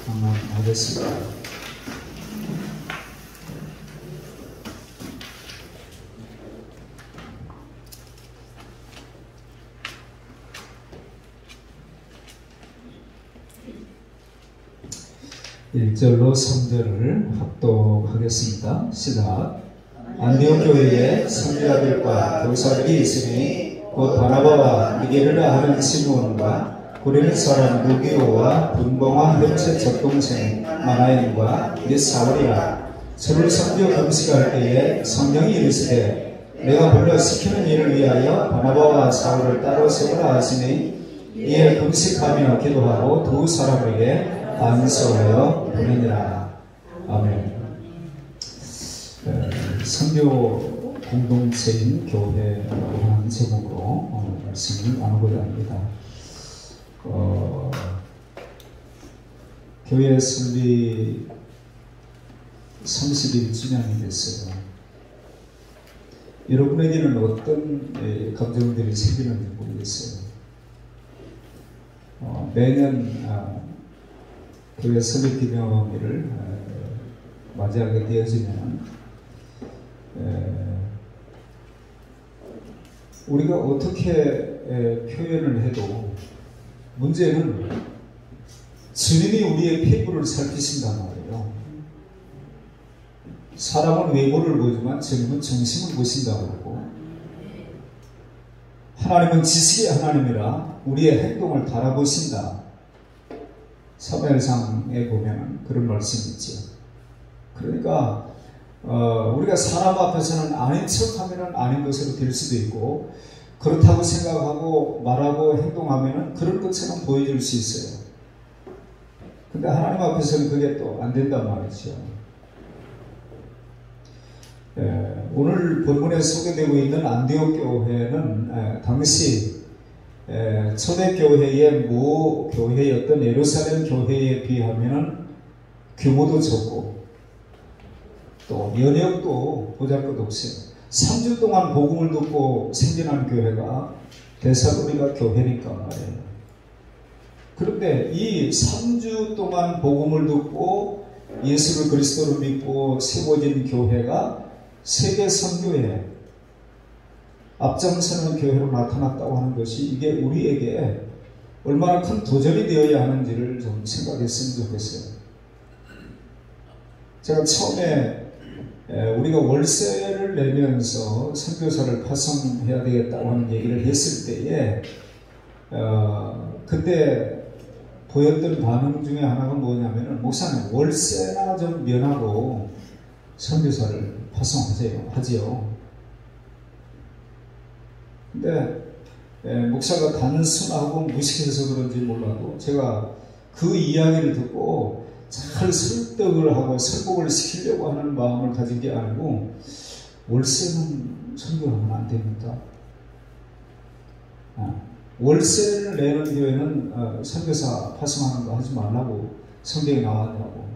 강론하겠습니다. 일절로 3절을 합독하겠습니다. 시작. 안디옥 교회에 선지자들과 교사들이 있으니 곧 바나바와 니게르라 하는 시므온과 구레네 사람 루기오와 분봉와 헬체 적동생 마나엘과 및 사울이라. 저를 선지어 금식할 때에 성령이 이르시되 내가 불러 시키는 일을 위하여 바나바와 사울을 따로 세우라 하시니 이에 금식하며 기도하고 두 사람에게 안수하여 보내니라. 아멘. 선교 공동체인 교회라는 제목으로 말씀을 나누고자 합니다. 교회 설립 31주년이 됐어요. 여러분에게는 어떤 감정들이 생기는지 모르겠어요. 매년 교회 설립 기념일을 맞이하게 되어지면 우리가 어떻게 표현을 해도 문제는 주님이 우리의 피부를 살피신단 말이에요. 사람은 외모를 보지만 주님은 정신을 보신다고 그러고, 하나님은 지식의 하나님이라 우리의 행동을 달아보신다. 사무엘상에 보면 그런 말씀이 있죠. 그러니까 우리가 사람 앞에서는 아닌 척하면 아닌 것으로 될 수도 있고, 그렇다고 생각하고 말하고 행동하면 그런 것처럼 보여줄 수 있어요. 근데 하나님 앞에서는 그게 또 안 된단 말이죠. 오늘 본문에 소개되고 있는 안디옥 교회는 당시 초대교회의 모 교회였던 예루살렘 교회에 비하면 규모도 적고 또 연역도 보잘것없어요. 3주 동안 복음을 듣고 생겨난 교회가 데살로니가 교회니까 말이에요. 그런데 이 3주 동안 복음을 듣고 예수를 그리스도로 믿고 세워진 교회가 세계 선교에 앞장서는 교회로 나타났다고 하는 것이, 이게 우리에게 얼마나 큰 도전이 되어야 하는지를 좀 생각했으면 좋겠어요. 제가 처음에 우리가 월세를 내면서 선교사를 파송해야 되겠다고 하는 얘기를 했을 때에 그때 보였던 반응 중에 하나가 뭐냐면은, 목사님 월세나 좀 면하고 선교사를 파송하지요. 근데 목사가 단순하고 무식해서 그런지 몰라도 제가 그 이야기를 듣고 잘 설득을 하고 설득을 시키려고 하는 마음을 가진 게 아니고, 월세는 선교하면 안 됩니다. 월세를 내는 교회는 선교사 파송하는 거 하지 말라고 성경에 나왔다고.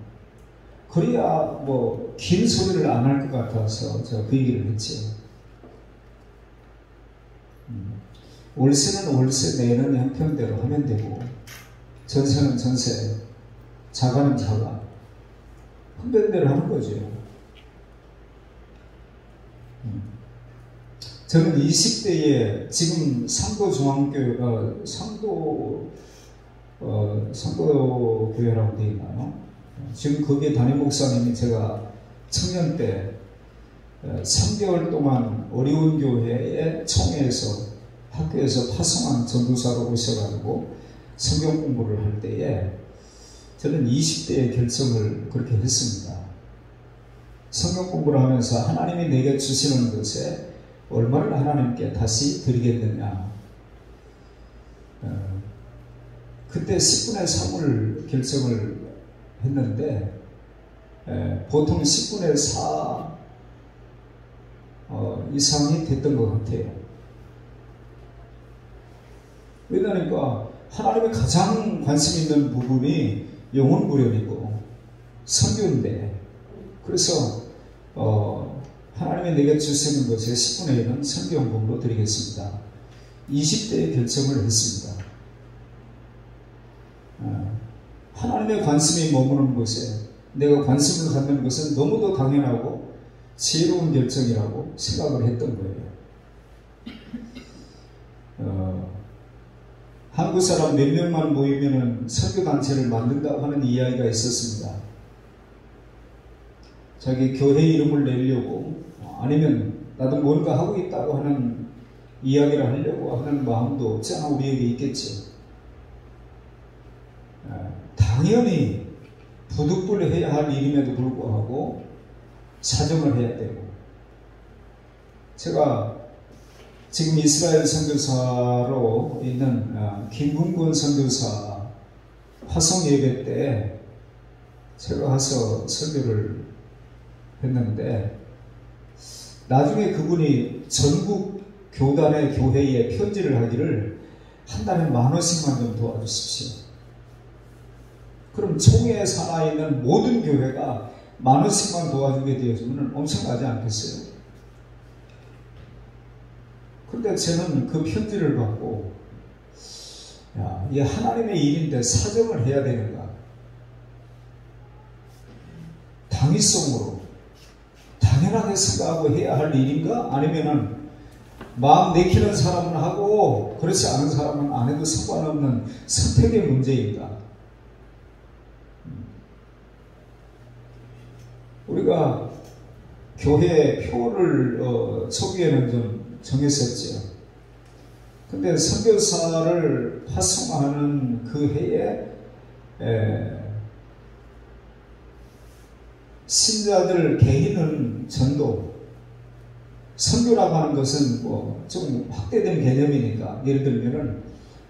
그래야 뭐 긴 소리를 안 할 것 같아서 제가 그 얘기를 했지. 월세는 월세 내는 형편대로 하면 되고, 전세는 전세, 자가는 자가, 흡연대로 하는 거죠. 저는 20대에 지금 상도중앙교회가 상도교회라고 되어 있나요? 지금 거기에 담임 목사님이 제가 청년 때 3개월 동안 어려운 교회의 총회에서 학교에서 파송한 전도사로 오셔가지고 성경 공부를 할 때에 저는 20대에 결정을 그렇게 했습니다. 성경 공부를 하면서 하나님이 내게 주시는 것에 얼마를 하나님께 다시 드리겠느냐. 그때 10분의 3을 결정을 했는데 보통 10분의 4 이상이 됐던 것 같아요. 왜냐하니까 하나님이 가장 관심 있는 부분이 영혼 구련이고 선교인데, 그래서 하나님이 내게 주시는 것의 10분의 1은 선교연금으로 드리겠습니다. 20대에 결정을 했습니다. 하나님의 관심이 머무는 곳에 내가 관심을 갖는 것은 너무도 당연하고 지혜로운 결정이라고 생각을 했던 거예요. 한국 사람 몇 명만 모이면은 선교단체를 만든다고 하는 이야기가 있었습니다. 자기 교회 이름을 내려고 아니면 나도 뭔가 하고 있다고 하는 이야기를 하려고 하는 마음도 없지 않아 우리에게 있겠죠. 당연히 부득불해야 할 일임에도 불구하고 사정을 해야 되고, 제가 지금 이스라엘 선교사로 있는 김근권 선교사 화성 예배 때 제가 가서 설교를 했는데, 나중에 그분이 전국 교단의 교회에 편지를 하기를 한 달에 10,000원씩만 좀 도와주십시오. 그럼 총회 산하에 있는 모든 교회가 10,000원씩만 도와주게 되어주면 엄청나지 않겠어요? 그런데 저는 그 편지를 받고, 야, 이게 하나님의 일인데 사정을 해야 되는가? 당위성으로 당연하게 생각하고 해야 할 일인가? 아니면은 마음 내키는 사람은 하고 그렇지 않은 사람은 안 해도 상관없는 선택의 문제인가? 우리가 교회 표를 초기에는 좀 정했었죠. 근데 선교사를 파송하는 그 해에 신자들 개인은 전도, 선교라고 하는 것은 뭐 좀 확대된 개념이니까, 예를 들면은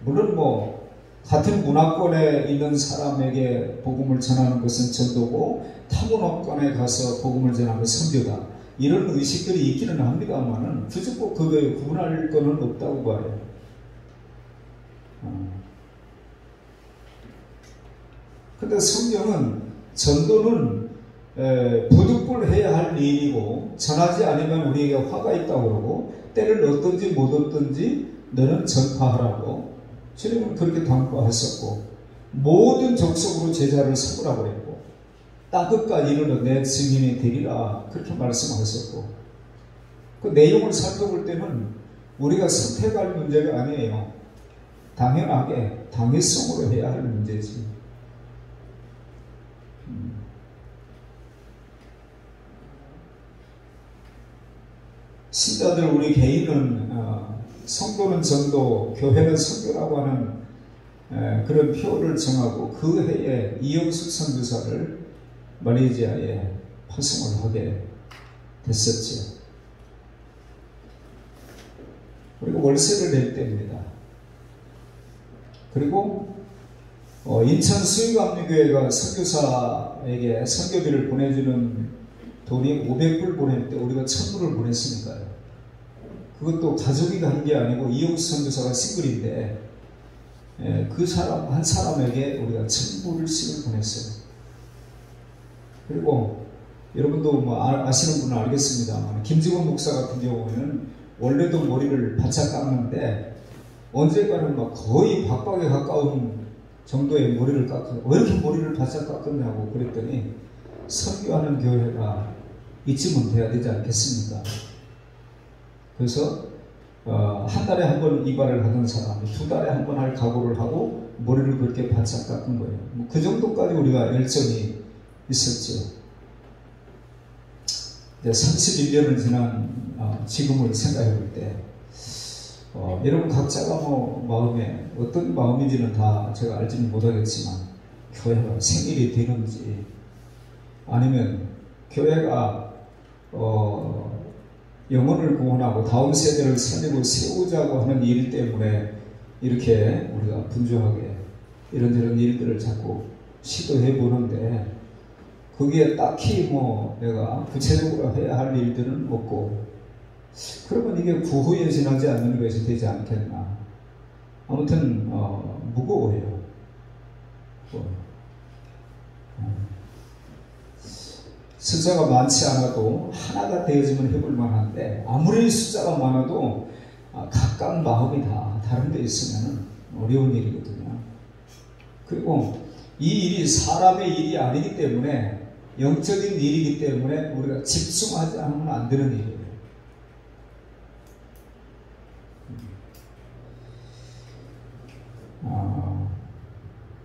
물론 뭐 같은 문화권에 있는 사람에게 복음을 전하는 것은 전도고 타문화권에 가서 복음을 전하는 선교다, 이런 의식들이 있기는 합니다만은 굳이 꼭 그거에 구분할 거는 없다고 봐요. 근데 성경은 전도는 부득불해야 할 일이고 전하지 않으면 우리에게 화가 있다고 그러고, 때를 얻든지 못 얻든지 너는 전파하라고 주님은 그렇게 당부하셨고, 모든 족속으로 제자를 삼으라고 했고, 땅끝까지 이르러 내 증인이 되리라 그렇게 말씀하셨고, 그 내용을 살펴볼 때는 우리가 선택할 문제가 아니에요. 당연하게 당위성으로 해야 할 문제지. 신자들 우리 개인은 성도는 전도, 교회는 선교라고 하는 그런 표를 정하고 그 해에 이영숙 선교사를 말레이시아에 파송을 하게 됐었죠. 그리고 월세를 낼 때입니다. 그리고 인천 수익감리교회가 선교사에게 선교비를 보내주는 돈이 500불 보낼 때 우리가 1000불을 보냈으니까요. 그것도 가족이 간 게 아니고 이용수 선교사가 싱글인데 그 사람 한 사람에게 우리가 1000불씩을 보냈어요. 그리고 여러분도 뭐 아시는 분은 알겠습니다만, 김지곤 목사 같은 경우에는 원래도 머리를 바짝 깎는데 언젠가는 막 거의 박박에 가까운 정도의 머리를 깎아요. 왜 이렇게 머리를 바짝 깎았냐고 그랬더니, 선교하는 교회가 이쯤은 돼야 되지 않겠습니까? 그래서 한 달에 한 번 이발을 하던 사람이 2달에 한 번 할 각오를 하고 머리를 그렇게 바짝 깎은 거예요. 뭐 그 정도까지 우리가 열정이 있었죠. 이제 31년을 지난 지금을 생각해 볼 때, 여러분 각자가 뭐 마음에 어떤 마음인지는 다 제가 알지는 못하겠지만, 교회가 생일이 되는지, 아니면 교회가 영혼을 구원하고 다음 세대를 살리고 세우자고 하는 일 때문에 이렇게 우리가 분주하게 이런저런 일들을 자꾸 시도해 보는데, 거기에 딱히 뭐 내가 구체적으로 해야 할 일들은 없고, 그러면 이게 구후에 지나지 않는 것이 되지 않겠나. 아무튼 무거워요. 숫자가 많지 않아도 하나가 되어지면 해볼 만한데, 아무리 숫자가 많아도 각각 마음이 다 다른 데 있으면 어려운 일이거든요. 그리고 이 일이 사람의 일이 아니기 때문에, 영적인 일이기 때문에 우리가 집중하지 않으면 안 되는 일이에요.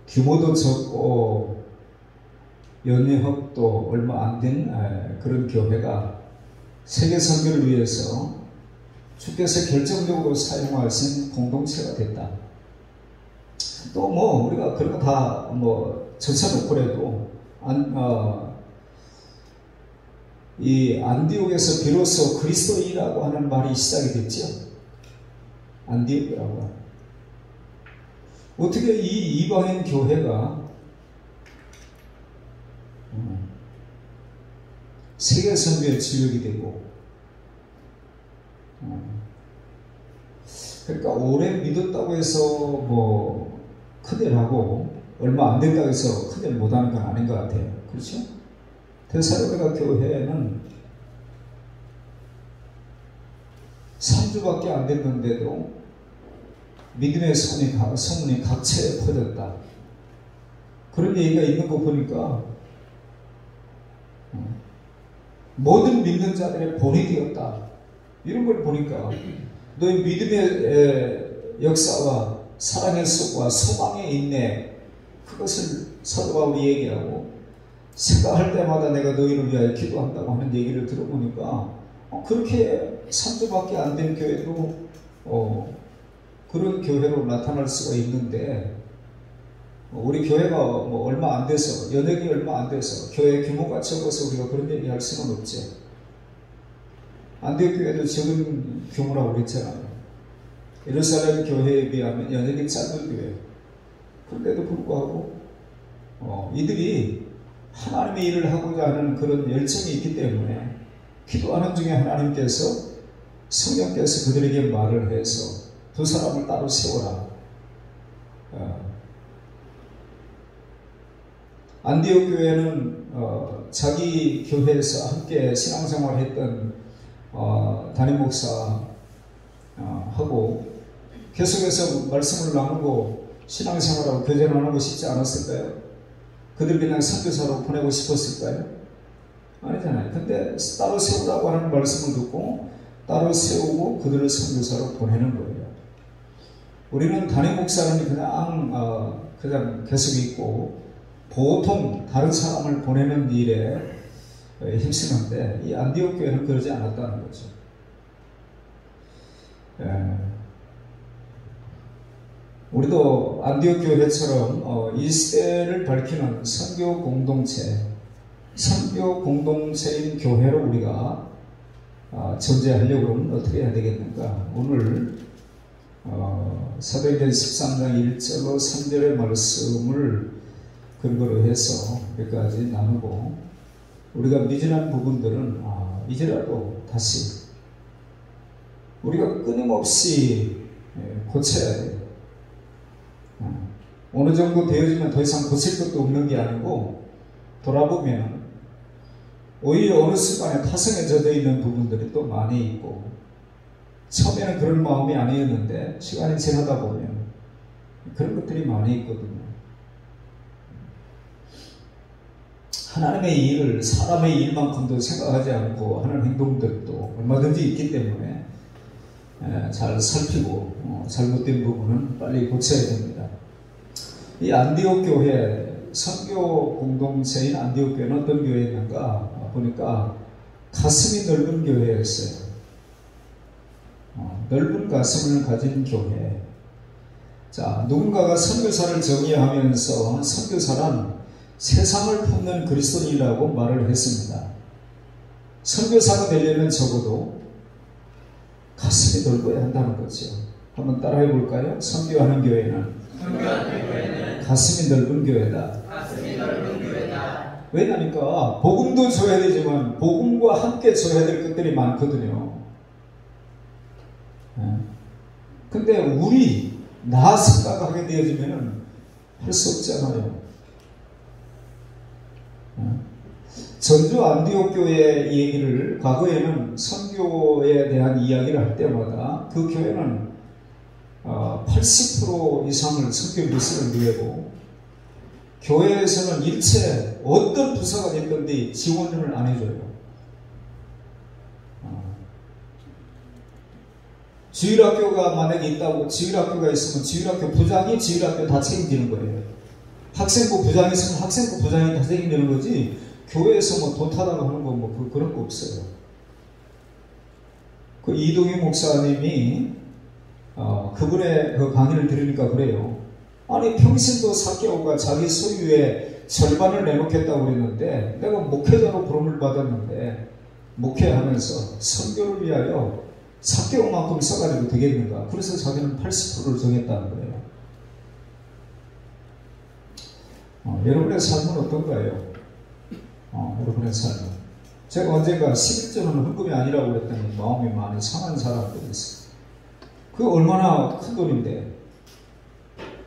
규모도 적고 연회협도 얼마 안 된 그런 교회가 세계 선교를 위해서 주께서 결정적으로 사용하신 공동체가 됐다. 또 뭐 우리가 그런 거 다 뭐 젖혀놓고라도 이 안디옥에서 비로소 그리스도인이라고 하는 말이 시작이 됐죠. 안디옥이라고 하는. 어떻게 이 이방인 교회가 세계 선교의 주역이 되고, 그러니까 오래 믿었다고 해서 뭐 큰일 하고 얼마 안 된다고 해서 큰일 못하는 건 아닌 것 같아요. 그렇죠? 데살로니가 교회는 3주밖에 안 됐는데도 믿음의 소문이 각처에 퍼졌다. 그런 얘기가 있는 거 보니까 모든 믿는 자들의 본이 되었다. 이런 걸 보니까 너희 믿음의 역사와 사랑의 속과 소망의 인내, 그것을 사도 바울이 얘기하고, 생각할 때마다 내가 너희를 위하여 기도한다고 하는 얘기를 들어보니까 그렇게 3주밖에 안 된 교회도 그런 교회로 나타날 수가 있는데, 우리 교회가 뭐 얼마 안 돼서, 연역이 얼마 안 돼서, 교회 규모가 적어서 우리가 그런 얘기 할 수는 없죠. 안디옥 교회도 적은 규모라고 그랬잖아요. 예루살렘 교회에 비하면 연역이 작은 교회. 그런데도 불구하고 이들이 하나님의 일을 하고자 하는 그런 열정이 있기 때문에 기도하는 중에 하나님께서, 성령께서 그들에게 말을 해서 두 사람을 따로 세워라. 안디옥 교회는 자기 교회에서 함께 신앙생활을 했던 담임 목사 하고 계속해서 말씀을 나누고 신앙생활하고 교제를 나누고 싶지 않았을까요? 그들 그냥 선교사로 보내고 싶었을까요? 아니잖아요. 근데 따로 세우라고 하는 말씀을 듣고 따로 세우고 그들을 선교사로 보내는 거예요. 우리는 담임 목사는 그냥 계속 있고 보통 다른 사람을 보내는 일에 힘쓰는데, 이 안디옥 교회는 그러지 않았다는 거죠. 우리도 안디옥 교회처럼 이 시대를 밝히는 선교 공동체인 교회로 우리가 존재하려면 어떻게 해야 되겠는가? 오늘 사도행전 13장 1절로 3절의 말씀을 근거로 해서 몇 가지 나누고, 우리가 미진한 부분들은 이제라도 다시 우리가 끊임없이 고쳐야 돼요. 어느 정도 되어지면 더 이상 고칠 것도 없는 게 아니고, 돌아보면 오히려 어느 순간에 타성에 젖어 있는 부분들이 또 많이 있고, 처음에는 그런 마음이 아니었는데 시간이 지나다 보면 그런 것들이 많이 있거든요. 하나님의 일을 사람의 일만큼도 생각하지 않고 하는 행동들도 얼마든지 있기 때문에 잘 살피고 잘못된 부분은 빨리 고쳐야 됩니다. 이 안디옥 교회, 선교 공동체인 안디옥 교회는 어떤 교회였는가 보니까 가슴이 넓은 교회였어요. 넓은 가슴을 가진 교회. 자, 누군가가 선교사를 정의하면서 선교사란 세상을 품는 그리스도인이라고 말을 했습니다. 선교사가 되려면 적어도 가슴이 넓어야 한다는 거죠. 한번 따라해 볼까요? 선교하는 교회는 가슴이 넓은 교회다. 왜냐니까 복음도 줘야 되지만 복음과 함께 줘야 될 것들이 많거든요. 근데 나 생각하게 되어지면 할 수 없잖아요. 전주 안디옥 교회 얘기를, 과거에는 선교에 대한 이야기를 할 때마다 그 교회는 80% 이상을 선교 미션을 내고 교회에서는 일체 어떤 부서가 됐든지 지원을 안 해줘요. 주일학교가 만약에 있다고, 주일학교가 있으면 주일학교 부장이 주일학교 다 책임지는 거예요. 학생부 부장이 있으면 학생부 부장이 다 책임지는 거지, 교회에서 뭐 돈 타다가 하는 거 뭐 그런 거 없어요. 그 이동희 목사님이 그분의 그 강의를 들으니까 그래요. 아니 평신도 사개오가 자기 소유의 절반을 내놓겠다고 그랬는데, 내가 목회자로 부름을 받았는데 목회하면서 선교를 위하여 사개오만큼 써가지고 되겠는가. 그래서 자기는 80%를 정했다는 거예요. 여러분의 삶은 어떤가요? 여러분의 삶은. 제가 언젠가 11조는 헌금이 아니라고 그랬더니 마음이 많이 상한 사람들이 있어요. 그게 얼마나 큰 돈인데.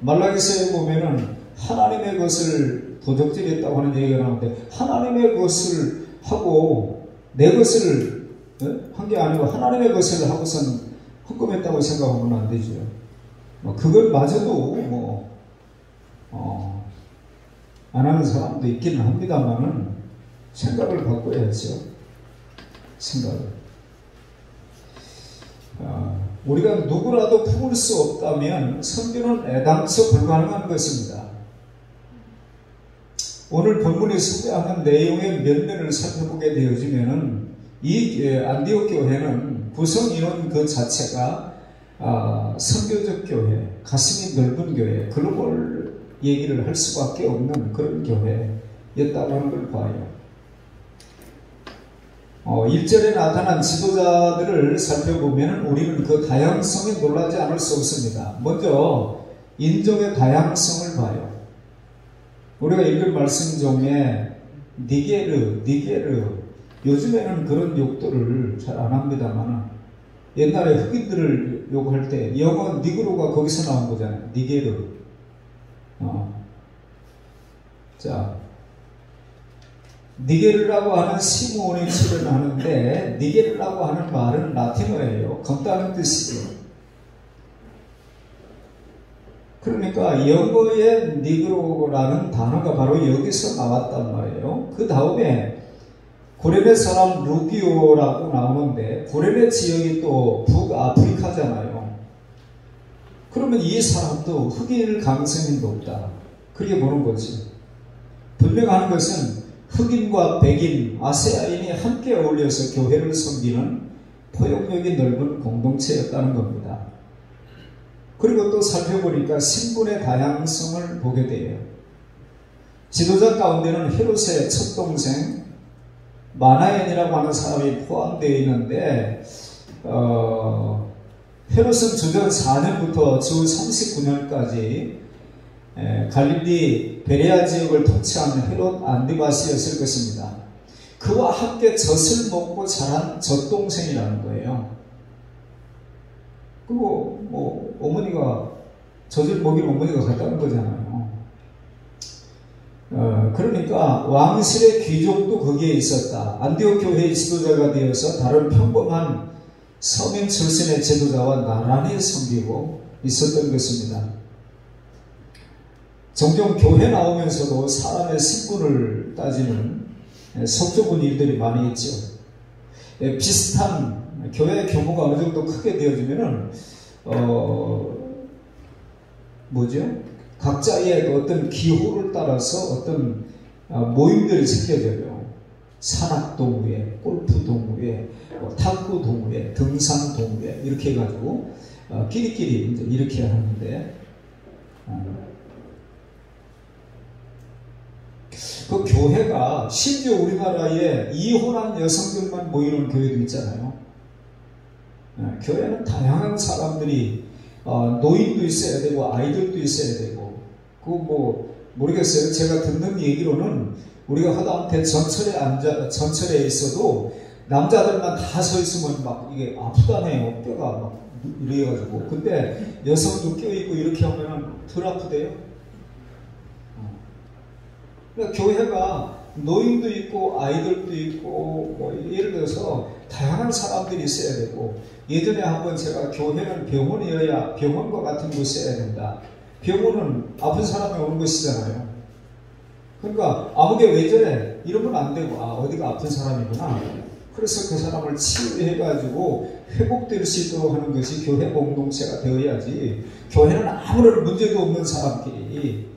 말라기서에 보면은 하나님의 것을 도적질했다고 하는 얘기가 나오는데, 하나님의 것을 하고 내 것을 한 게 아니고 하나님의 것을 하고선 헌금했다고 생각하면 안 되죠. 그것마저도 안 하는 사람도 있기는 합니다만은 생각을 바꿔야죠. 생각을. 우리가 누구라도 품을 수 없다면 선교는 애당초 불가능한 것입니다. 오늘 본문에 소개하는 내용의 면면을 살펴보게 되어지면은 이 안디옥 교회는 구성 인원 그 자체가 선교적 교회, 가슴이 넓은 교회, 글로벌 얘기를 할 수밖에 없는 그런 교회였다고 하는 걸 봐요. 1절에 나타난 지도자들을 살펴보면 우리는 그 다양성에 놀라지 않을 수 없습니다. 먼저 인종의 다양성을 봐요. 우리가 읽은 말씀 중에 니게르, 요즘에는 그런 욕도를 잘 안 합니다만 옛날에 흑인들을 욕할 때 영어 니그로가 거기서 나온 거잖아요. 니게르. 자, 니게르라고 하는 시몬이 출연하는데, 니게르라고 하는 말은 라틴어예요. 검다는 뜻이에요. 그러니까 영어의 니그로라는 단어가 바로 여기서 나왔단 말이에요. 그 다음에 구레네 사람 루비오라고 나오는데, 구레네 지역이 또 북아프리카잖아요. 그러면 이 사람도 흑인일 가능성이 높다. 그렇게 보는 거지. 분명한 것은 흑인과 백인, 아세아인이 함께 어울려서 교회를 섬기는 포용력이 넓은 공동체였다는 겁니다. 그리고 또 살펴보니까 신분의 다양성을 보게 돼요. 지도자 가운데는 헤롯의 첫 동생 마나엔이라고 하는 사람이 포함되어 있는데, 헤롯은 주전 4년부터 주 39년까지 갈릴리 베레아 지역을 통치한 헤롯 안디바스였을 것입니다. 그와 함께 젖을 먹고 자란 젖동생이라는 거예요. 그리고 어머니가 젖을 먹인 어머니가 갔다는 거잖아요. 그러니까 왕실의 귀족도 거기에 있었다. 안디옥 교회의 지도자가 되어서 다른 평범한 서민 출신의 지도자와 나란히 섬기고 있었던 것입니다. 종종 교회 나오면서도 사람의 신분을 따지는 속좁은 일들이 많이 있죠. 비슷한 교회의 규모가 어느 정도 크게 되어지면은 각자의 어떤 기호를 따라서 어떤 모임들이 생겨져요. 산악동호회, 골프동호회, 탁구동호회, 등산동호회 이렇게 해가지고 끼리끼리 이제 이렇게 하는데, 그 교회가 심지어 우리나라에 이혼한 여성들만 모이는 교회도 있잖아요. 교회는 다양한 사람들이, 노인도 있어야 되고 아이들도 있어야 되고, 모르겠어요. 제가 듣는 얘기로는 우리가 하다못해 전철에 있어도 남자들만 다 서 있으면 막 이게 아프다네요. 뼈가 막 이래가지고. 근데 여성도 껴있고 이렇게 하면은 덜 아프대요. 그러니까 교회가 노인도 있고 아이들도 있고 예를 들어서 다양한 사람들이 있어야 되고, 예전에 한번 제가 교회는 병원이어야 병원과 같은 곳이어야 된다. 병원은 아픈 사람이 오는 곳이잖아요. 그러니까 아무개 왜 저래? 이러면 안 되고, 어디가 아픈 사람이구나. 그래서 그 사람을 치유해가지고 회복될 수 있도록 하는 것이 교회 공동체가 되어야지. 교회는 아무런 문제도 없는 사람끼리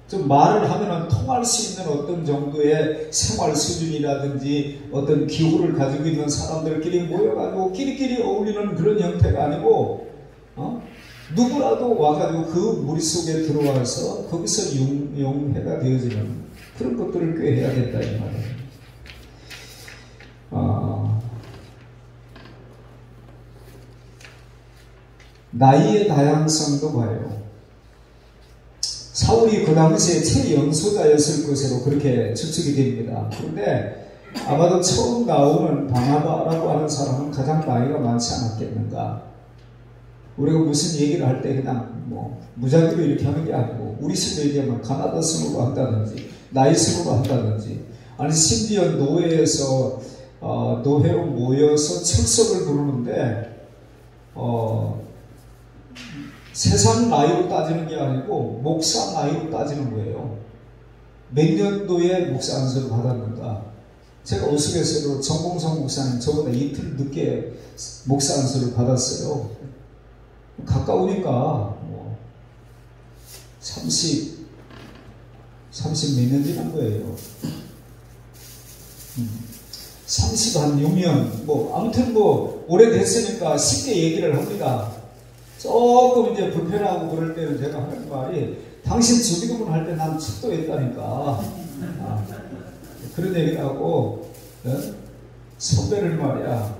좀 말을 하면 통할 수 있는 어떤 정도의 생활 수준이라든지 어떤 기호를 가지고 있는 사람들끼리 모여가지고 끼리끼리 어울리는 그런 형태가 아니고 누구라도 와가지고 그 무리 속에 들어와서 거기서 용해가 되어지는 그런 것들을 꾀해야 된다 이 말이에요. 나이의 다양성도 봐요. 사울이 그 당시에 최연소자였을 것으로 그렇게 추측이 됩니다. 그런데 아마도 처음 나오는 바나바라고 하는 사람은 가장 나이가 많지 않았겠는가. 우리가 무슨 얘기를 할 때 그냥 무작위로 이렇게 하는 게 아니고 우리 시대 얘기하면 가나다 순으로 한다든지 나이 순으로 한다든지 아니 심지어 노회에서 노회로 모여서 철석을 부르는데 세상 나이로 따지는 게 아니고 목사 나이로 따지는 거예요. 몇 년도에 목사 안수를 받았는가. 제가 우스갯소리로 정봉성 목사님 저보다 이틀 늦게 목사 안수를 받았어요. 가까우니까 30 몇 년 지난 거예요. 36년 아무튼 오래됐으니까 쉽게 얘기를 합니다. 조금 이제 불편하고 그럴 때는 제가 하는 말이 당신 주기도문 할 때 난 축도했다니까. 그런 얘기를 하고 선배를 말이야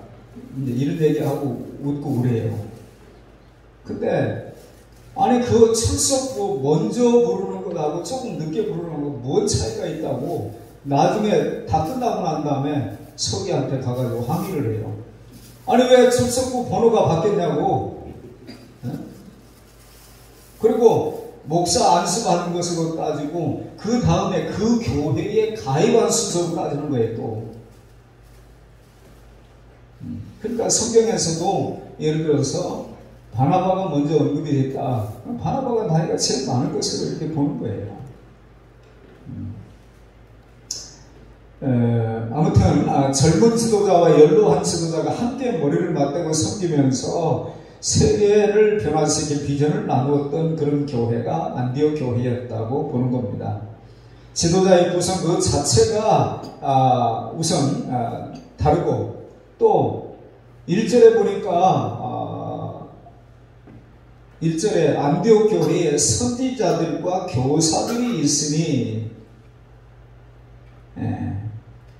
이제 이런 얘기하고 웃고 그래요. 근데 아니 그 출석 먼저 부르는 것하고 조금 늦게 부르는 거 뭔 차이가 있다고 나중에 다 끝나고 난 다음에 서기한테 가가지고 항의를 해요. 아니 왜 출석부 번호가 바뀌었냐고. 그리고 목사 안수받는 것으로 따지고 그 다음에 그 교회에 가입한 순서로 따지는 거예요 또. 그러니까 성경에서도 예를 들어서 바나바가 먼저 언급이 됐다. 바나바가 나이가 제일 많은 것으로 이렇게 보는 거예요. 아무튼 젊은 지도자와 연로한 지도자가 함께 머리를 맞대고 섬기면서 세계를 변화시킬 비전을 나누었던 그런 교회가 안디옥 교회였다고 보는 겁니다. 지도자의 구성 그 자체가 우선 다르고 또 1절에 보니까 1절에 안디옥 교회에 선지자들과 교사들이 있으니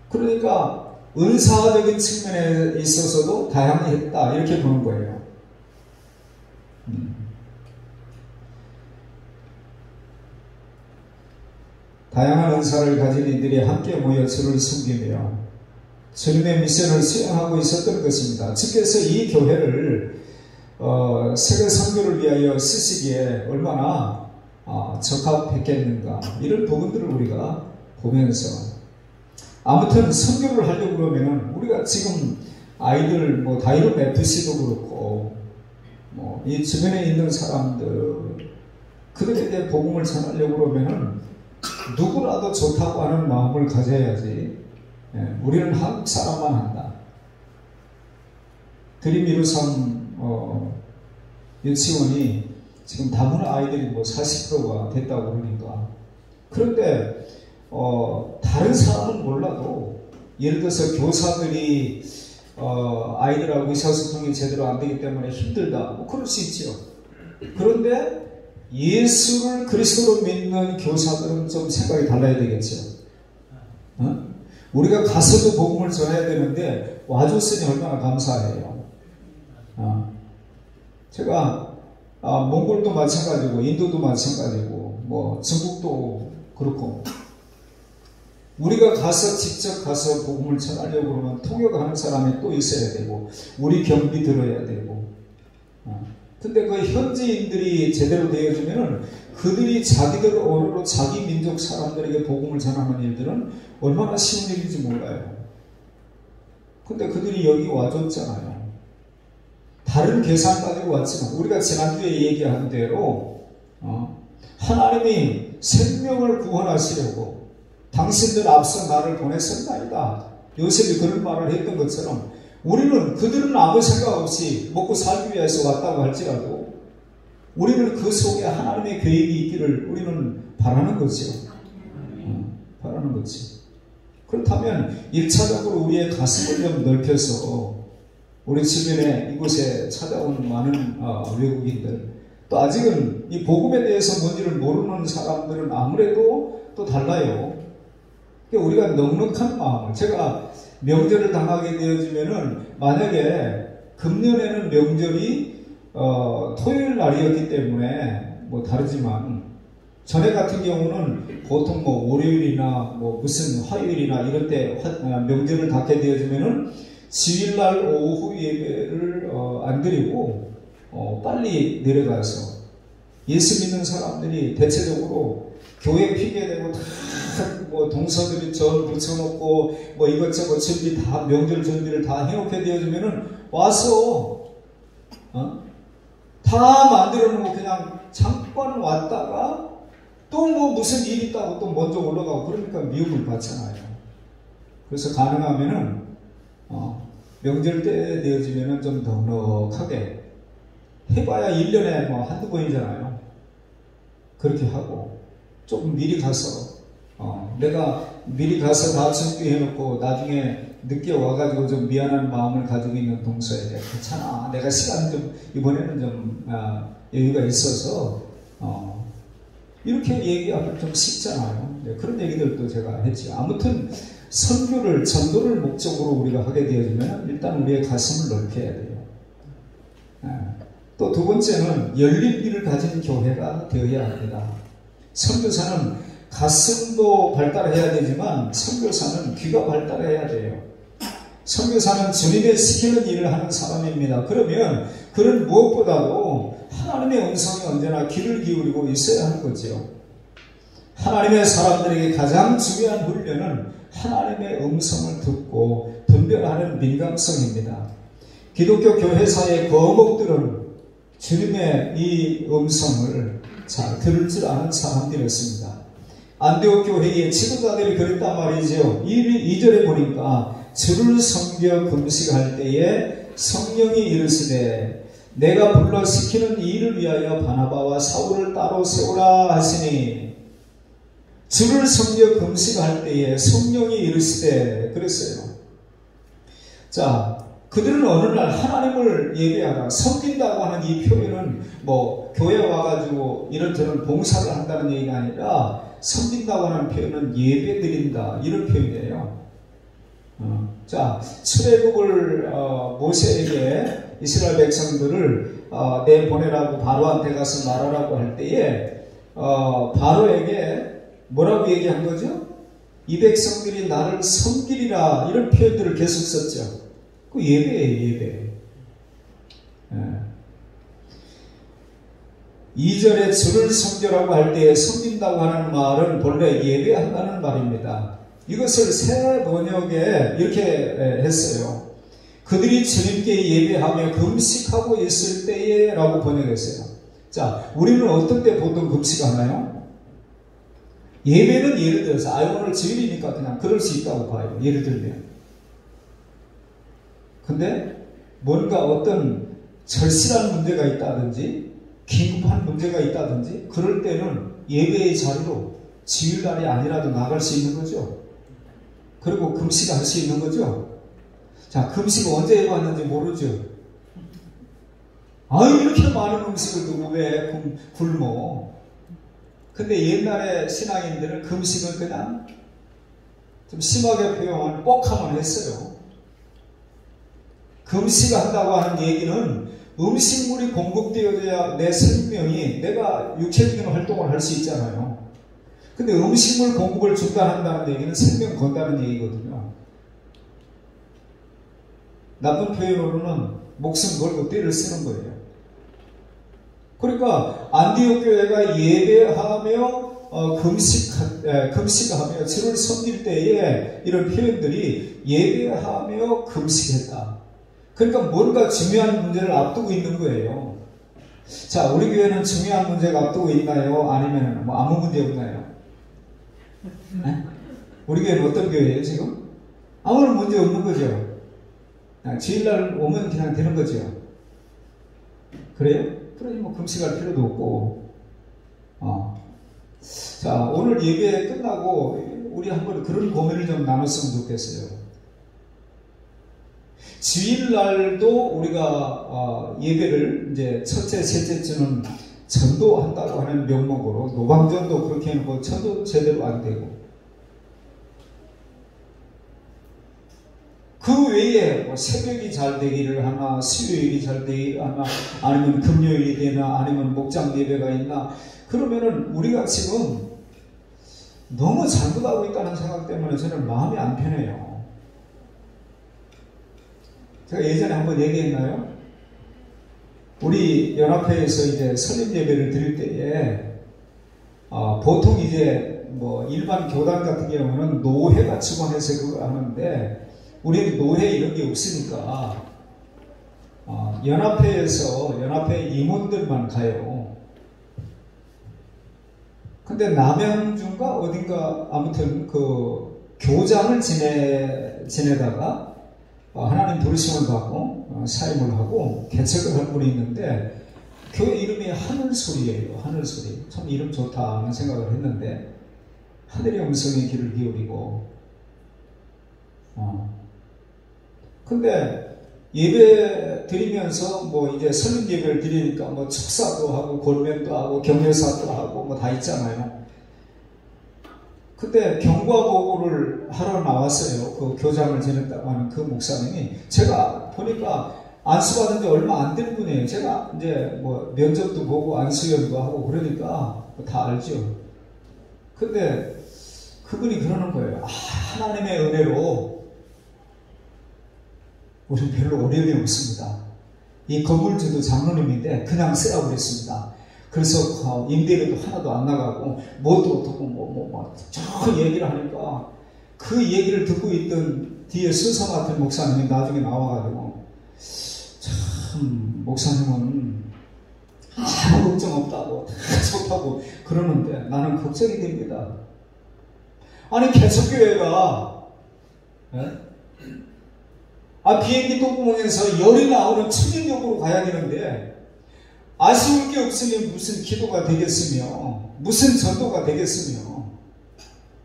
그러니까 은사적인 측면에 있어서도 다양했다 이렇게 보는 거예요. 다양한 은사를 가진 이들이 함께 모여 주를 섬기며 주님의 미션을 수행하고 있었던 것입니다. 주께서 이 교회를 세계 선교를 위하여 쓰시기에 얼마나 적합했겠는가 이런 부분들을 우리가 보면서 아무튼 선교를 하려고 그러면은 우리가 지금 아이들 다이론 FC도 그렇고 이 주변에 있는 사람들 그들에게 복음을 전하려고 그러면은 누구라도 좋다고 하는 마음을 가져야지. 우리는 한국 사람만 한다. 드림 이루삼 유치원이 지금 다문화 아이들이 40%가 됐다고 그러니까. 그런데 다른 사람은 몰라도 예를 들어서 교사들이 아이들하고 의사소통이 제대로 안 되기 때문에 힘들다. 그럴 수 있죠. 그런데 예수를 그리스도로 믿는 교사들은 좀 생각이 달라야 되겠죠. 우리가 가서도 복음을 전해야 되는데 와줬으니 얼마나 감사해요. 제가 몽골도 마찬가지고 인도도 마찬가지고 중국도 그렇고 우리가 가서 직접 가서 복음을 전하려고 그러면 통역하는 사람이 또 있어야 되고 우리 경비 들어야 되고 근데 그 현지인들이 제대로 되어주면은 그들이 자기들 언어로 자기 민족 사람들에게 복음을 전하는 일들은 얼마나 쉬운 일인지 몰라요. 근데 그들이 여기 와줬잖아요. 다른 계산 가지고 왔지만 우리가 지난주에 얘기한 대로 하나님이 생명을 구원하시려고 당신들 앞서 나를 보냈었나이다. 요셉이 그런 말을 했던 것처럼 우리는 그들은 아무 생각 없이 먹고 살기 위해서 왔다고 할지라도 우리는 그 속에 하나님의 계획이 있기를 우리는 바라는 거죠. 바라는 거지. 그렇다면 1차적으로 우리의 가슴을 좀 넓혀서 우리 주변에 이곳에 찾아온 많은 외국인들, 또 아직은 이 복음에 대해서 뭔지를 모르는 사람들은 아무래도 또 달라요. 우리가 넉넉한 마음을, 제가 명절을 당하게 되어지면은 만약에 금년에는 명절이 토요일 날이었기 때문에 뭐 다르지만 전에 같은 경우는 보통 뭐 월요일이나 뭐 무슨 화요일이나 이럴 때 명절을 닫게 되어지면은 주일날 오후 예배를 안 드리고 빨리 내려가서 예수 믿는 사람들이 대체적으로 교회 핑계대고 다 뭐 동서들이 전 붙여놓고 뭐 이것저것 준비 다 명절 준비를 다 해놓게 되어지면은 와서 다 만들어 놓고 그냥 잠깐 왔다가 또 뭐 무슨 일이 있다고 또 먼저 올라가고 그러니까 미움을 받잖아요. 그래서 가능하면은 명절 때 되어지면은 좀 넉넉하게 해봐야 1년에 뭐 한두 번이잖아요. 그렇게 하고 조금 미리 가서 내가 미리 가서 다 준비해놓고 나중에 늦게 와가지고 좀 미안한 마음을 가지고 있는 동서에게 괜찮아, 내가 시간 좀 이번에는 좀 여유가 있어서 이렇게 얘기하면 좀 쉽잖아요. 네, 그런 얘기들도 제가 했죠. 아무튼 선교를, 전도를 목적으로 우리가 하게 되어지면 일단 우리의 가슴을 넓혀야 돼요. 또 두 번째는 열린 귀를 가진 교회가 되어야 합니다. 선교사는 가슴도 발달해야 되지만 선교사는 귀가 발달해야 돼요. 선교사는 주님의 시키는 일을 하는 사람입니다. 그러면 그는 무엇보다도 하나님의 음성에 언제나 귀를 기울이고 있어야 하는 거죠. 하나님의 사람들에게 가장 중요한 훈련은 하나님의 음성을 듣고 분별하는 민감성입니다. 기독교 교회사의 거목들은 주님의 이 음성을 잘 들을 줄 아는 사람들이었습니다. 안디옥 교회의 지도자들이 그랬단 말이죠. 2절에 보니까 주를 섬겨 금식할 때에 성령이 이르시되 내가 불러 시키는 일을 위하여 바나바와 사울을 따로 세우라 하시니, 주를 섬겨 금식할 때에 성령이 이르시되 그랬어요. 자, 그들은 어느 날 하나님을 예배하라, 섬긴다고 하는 이 표현은 뭐 교회 와가지고 이런저런 봉사를 한다는 얘기가 아니라 섬긴다고 하는 표현은 예배 드린다, 이런 표현이에요. 자, 출애굽을 모세에게 이스라엘 백성들을 내보내라고 바로한테 가서 말하라고 할 때에 바로에게 뭐라고 얘기한 거죠? 이 백성들이 나를 섬기리라, 이런 표현들을 계속 썼죠. 그 예배예요, 예배. 2절에 주를 섬겨라고 할 때에 섬긴다고 하는 말은 본래 예배한다는 말입니다. 이것을 새 번역에 이렇게 했어요. 그들이 주님께 예배하며 금식하고 있을 때에 라고 번역했어요. 자, 우리는 어떤 때 보통 금식하나요? 예배는 예를 들어서 오늘 주일이니까 그냥 그럴 수 있다고 봐요. 예를 들면. 근데 뭔가 어떤 절실한 문제가 있다든지 긴급한 문제가 있다든지 그럴 때는 예배의 자리로 주일날이 아니라도 나갈 수 있는 거죠. 그리고 금식할 수 있는 거죠. 자, 금식 언제 해봤는지 모르죠. 이렇게 많은 음식을 두고 왜 굶어. 근데 옛날에 신앙인들은 금식을 그냥 좀 심하게 표현하면 뻑하면 했어요. 금식한다고 하는 얘기는 음식물이 공급되어야 내 생명이, 내가 육체적인 활동을 할 수 있잖아요. 근데 음식물 공급을 중단한다는 얘기는 생명 건다는 얘기거든요. 나쁜 표현으로는 목숨 걸고 떼를 쓰는 거예요. 그러니까 안디옥 교회가 예배하며 금식하며 주를 섬길 때에 이런 표현들이 예배하며 금식했다. 그러니까 뭔가 중요한 문제를 앞두고 있는 거예요. 자, 우리 교회는 중요한 문제가 또 있나요? 아니면 뭐 아무 문제 없나요? 네? 우리 교회는 어떤 교회예요, 지금? 아무런 문제 없는 거죠. 주일날 오면 그냥 되는 거죠. 그래요? 그러니 뭐 금식할 필요도 없고. 자, 오늘 예배 끝나고 우리 한번 그런 고민을 좀 나눴으면 좋겠어요. 주일날도 우리가 예배를 이제 첫째, 셋째 주는 전도한다고 하는 명목으로 노방전도 그렇게 해놓고 전도 제대로 안 되고, 그 외에 뭐 새벽이 잘 되기를 하나, 수요일이 잘 되기를 하나, 아니면 금요일이 되나, 아니면 목장 예배가 있나, 그러면은 우리가 지금 너무 잘못하고 있다는 생각 때문에 저는 마음이 안 편해요. 제가 예전에 한번 얘기했나요? 우리 연합회에서 이제 설립 예배를 드릴 때에 보통 이제 뭐 일반 교단 같은 경우는 노회가 주관해서 그걸 하는데, 우리는 노회 이런 게 없으니까 연합회에서 연합회 임원들만 가요. 근데 남양주인가 어딘가 아무튼 그 교장을 지내다가 하나님 부르심을 받고 사임을 하고 개척을 한 분이 있는데, 교회 이름이 하늘소리예요. 하늘소리. 참 이름 좋다 하는 생각을 했는데, 하늘의 음성에 귀를 기울이고, 근데 예배 드리면서 뭐 이제 설립 예배를 드리니까 뭐 축사도 하고 권면도 하고 경례사도 하고 뭐 다 있잖아요. 근데 경과보고를 하러 나왔어요. 그 교장을 지냈다고 하는 그 목사님이, 제가 보니까 안수받은 지 얼마 안 된 분이에요. 제가 이제 뭐 면접도 보고 안수연도 하고 그러니까 다 알죠. 근데 그분이 그러는 거예요. 하나님의 은혜로 우리는 별로 어려움이 없습니다. 이 건물주도 장로님인데 그냥 쓰라고 그랬습니다. 그래서 임대료도 하나도 안 나가고 뭐도 어떻고 저 얘기를 하니까, 그 얘기를 듣고 있던 뒤에 수사 같은 목사님이 나중에 나와가지고, 참 목사님은 아무 걱정 없다고 다 좋다고 그러는데 나는 걱정이 됩니다. 아니 개척교회가 비행기 똥구멍에서 열이 나오는 추진력으로 가야 되는데, 아쉬울 게 없으면 무슨 기도가 되겠으며 무슨 전도가 되겠으며,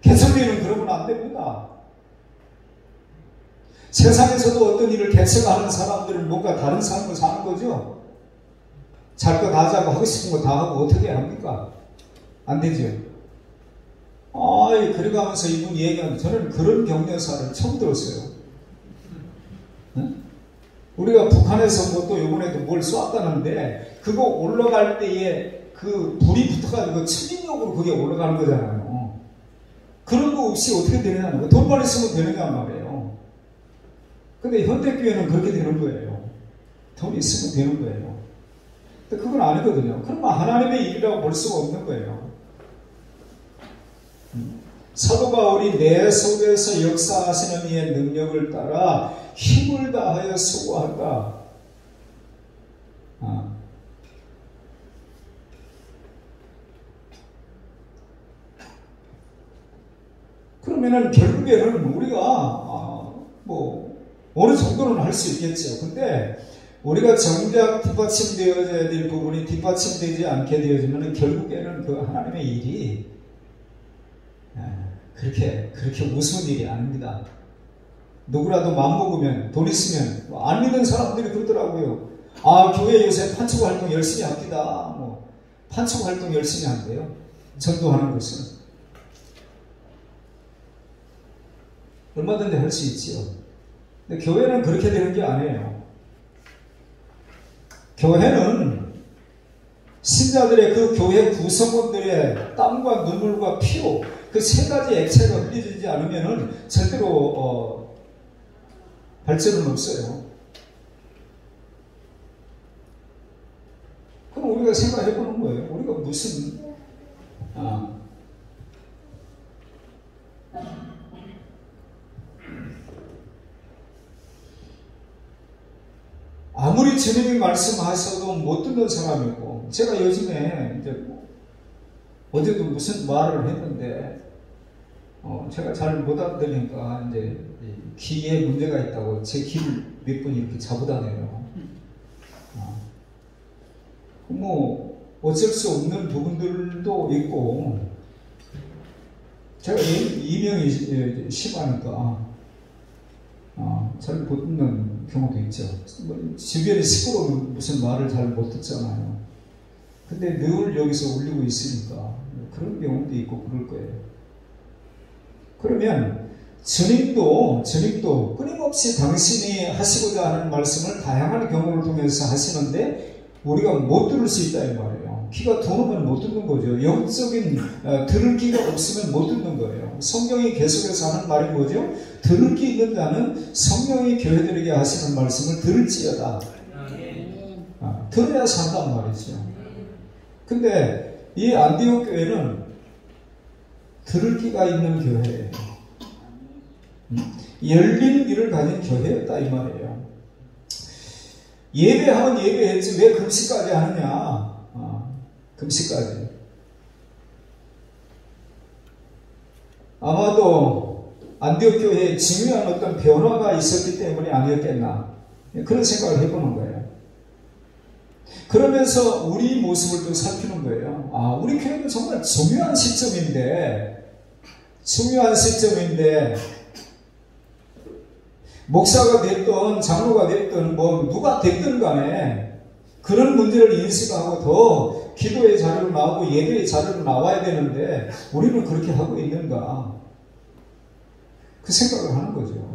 개척교회는 그러면 안 됩니다. 세상에서도 어떤 일을 개척하는 사람들은 뭔가 다른 삶을 사는 거죠. 잘 거 다 자고 하고 싶은 거 다 하고 어떻게 합니까? 안 되죠. 그래가면서 이분 얘기하면 저는 그런 격려사를 처음 들었어요. 우리가 북한에서 뭐 또 이번에도 뭘 쏘았다는데, 그거 올라갈 때에 그 불이 붙어가지고 추진력으로 그게 올라가는 거잖아요. 그런 거 없이 어떻게 되느냐는, 돈만 있으면 되느냐 말이에요. 근데 현대교회는 그렇게 되는 거예요. 돈 있으면 되는 거예요. 근데 그건 아니거든요. 그러면 하나님의 일이라고 볼 수가 없는 거예요. 사도 바울이 내 속에서 역사하시는 이의 능력을 따라 힘을 다하여 수고한다. 그러면은 결국에는 우리가 뭐 어느 정도는 할 수 있겠죠. 근데 우리가 정작 뒷받침되어야 될 부분이 뒷받침되지 않게 되어지면 결국에는 그 하나님의 일이 그렇게 우스운 일이 아닙니다. 누구라도 마음먹으면, 돈 있으면, 안 믿는 사람들이 그러더라고요. 교회 요새 판촉 활동 열심히 합니다. 판촉 활동 열심히 한대요. 전도하는 것은. 얼마든지 할 수 있지요. 근데 교회는 그렇게 되는 게 아니에요. 교회는 신자들의 그 교회 구성원들의 땀과 눈물과 피로 그 세 가지 액체가 흘려지지 않으면은 절대로 발전은 없어요. 그럼 우리가 생각해 보는 거예요. 우리가 무슨 아무리 주님이 말씀하셔도 못 듣는 사람이고, 거예요. 제가 요즘에 이제 어제도 무슨 말을 했는데 제가 잘 못 알아들으니까 이제 귀에 문제가 있다고 제 귀를 몇 번 이렇게 잡아다녀요. 뭐 어쩔 수 없는 부분들도 있고 제가 이명이 심하니까 잘 못 듣는 경우도 있죠. 주변에 시끄러우면 무슨 말을 잘 못 듣잖아요. 근데 늘 여기서 울리고 있으니까 그런 경우도 있고 그럴 거예요. 그러면 주님도 끊임없이 당신이 하시고자 하는 말씀을 다양한 경우를 통해서 하시는데 우리가 못 들을 수 있다 이 말이에요. 귀가 둔하면 못 듣는 거죠. 영적인 들을 귀가 없으면 못 듣는 거예요. 성경이 계속해서 하는 말이 뭐죠? 들을 귀 있는 자는 성령이 교회들에게 하시는 말씀을 들을지어다. 들어야 산단 말이죠. 근데 이 안디옥 교회는 들을 귀가 있는 교회예요. 열린 귀를 가진 교회였다 이 말이에요. 예배하면 예배했지 왜 금식까지 하느냐. 금식까지. 아마도 안디옥 교회에 중요한 어떤 변화가 있었기 때문이 아니었겠나 그런 생각을 해보는 거예요. 그러면서 우리 모습을 또 살피는 거예요. 우리 교회는 정말 중요한 시점인데 목사가 됐든 장로가 됐든 뭐 누가 됐든 간에 그런 문제를 인식하고 더 기도의 자료로 나오고 예배의 자료로 나와야 되는데 우리는 그렇게 하고 있는가 그 생각을 하는 거죠.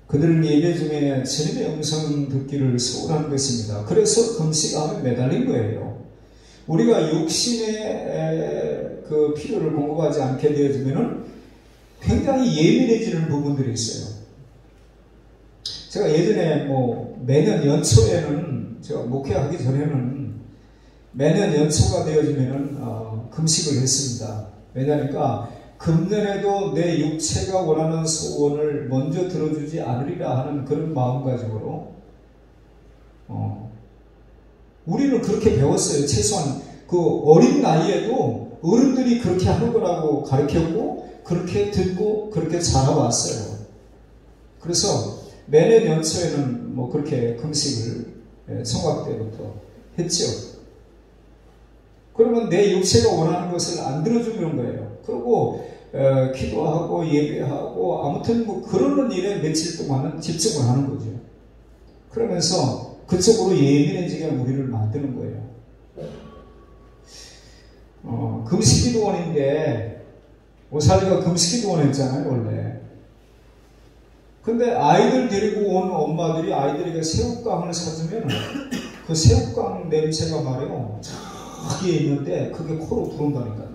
그들은 예배 중에 주님의 음성 듣기를 소홀한 것입니다. 그래서 금식함에 매달린 거예요. 우리가 육신의 그 필요를 공급하지 않게 되어지면 굉장히 예민해지는 부분들이 있어요. 제가 예전에 매년 연초에는 제가 목회하기 전에는 매년 연초가 되어지면은 금식을 했습니다. 왜냐니까 금년에도 내 육체가 원하는 소원을 먼저 들어주지 않으리라 하는 그런 마음가짐으로 우리는 그렇게 배웠어요. 최소한 그 어린 나이에도 어른들이 그렇게 하는 거라고 가르쳤고 그렇게 듣고 그렇게 자라왔어요. 그래서 매년 연초에는 그렇게 금식을 청각 때부터 했죠. 그러면 내 육체가 원하는 것을 안 들어주는 거예요. 그리고 기도하고 예배하고 아무튼 그러는 일에 며칠 동안은 집중을 하는 거죠. 그러면서 그쪽으로 예민해지게 우리를 만드는 거예요. 금식기도원인데 오사리가 금식기도원 했잖아요 원래. 근데 아이들 데리고 온 엄마들이 아이들에게 새우깡을 사주면 그 새우깡 냄새가 말이에요 저기에 있는데 그게 코로 들어온다니까요.